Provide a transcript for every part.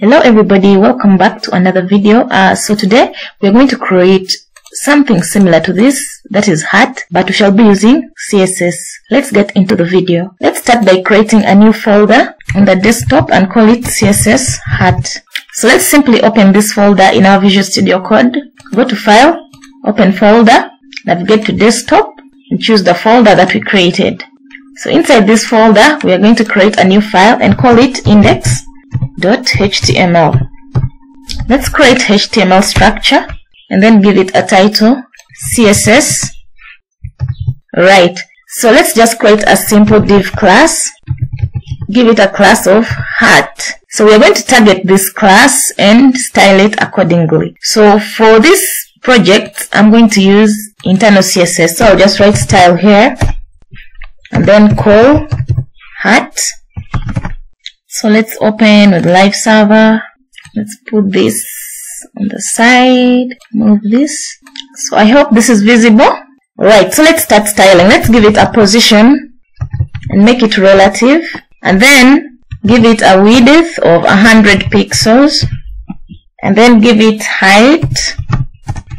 Hello everybody, welcome back to another video. So today we are going to create something similar to this, that is heart, but we shall be using CSS. Let's get into the video. Let's start by creating a new folder on the desktop and call it CSS heart. So let's simply open this folder in our Visual Studio Code. Go to File, Open Folder, navigate to Desktop and choose the folder that we created. So inside this folder we are going to create a new file and call it index.html. Let's create HTML structure and then give it a title, CSS. Right, so let's just create a simple div class. Give it a class of heart. So we are going to target this class and style it accordingly. So for this project I'm going to use internal CSS, so I'll just write style here and then call heart. So let's open with live server. Let's put this on the side, move this. So I hope this is visible. Right, so let's start styling. Let's give it a position and make it relative, and then give it a width of 100 pixels, and then give it height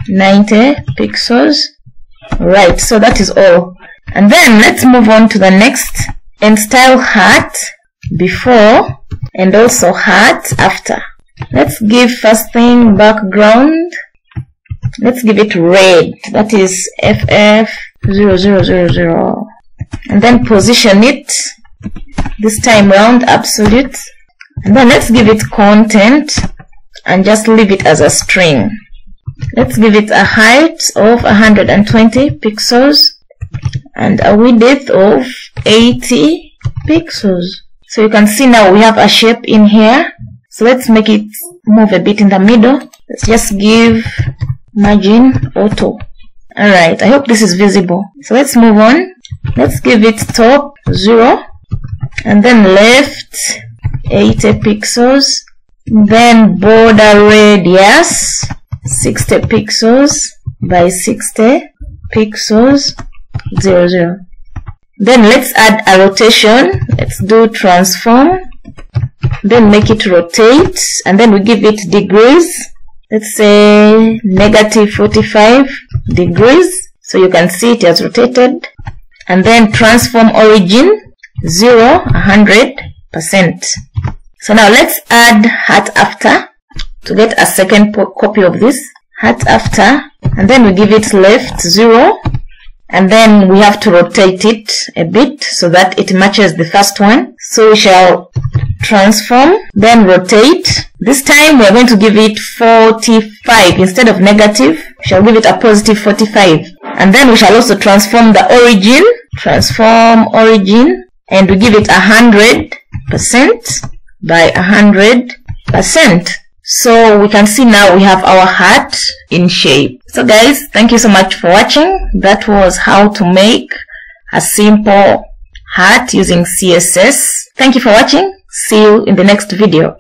90 pixels. Right, so that is all. And then let's move on to the next and style heart before and also heart after. Let's give first thing background. Let's give it red, that is FF0000, and then position it this time round absolute, and then let's give it content and just leave it as a string. Let's give it a height of 120 pixels and a width of 80 pixels. So you can see now we have a shape in here. So let's make it move a bit in the middle. Let's just give margin auto. Alright, I hope this is visible. So let's move on. Let's give it top 0 and then left 80 pixels. Then border radius 60 pixels by 60 pixels 00. Then let's add a rotation. Let's do transform, then make it rotate, and then we give it degrees. Let's say negative 45 degrees, so you can see it has rotated. And then transform origin 0 100%. So now let's add heart after to get a second copy of this heart after, and then we give it left 0, and then we have to rotate it a bit so that it matches the first one. So we shall transform, then rotate. This time we are going to give it 45 instead of negative. We shall give it a positive 45, and then we shall also transform the origin. Transform origin, and we give it 100% by 100%. So we can see now we have our heart in shape. So guys, thank you so much for watching. That was how to make a simple heart using CSS. Thank you for watching. See you in the next video.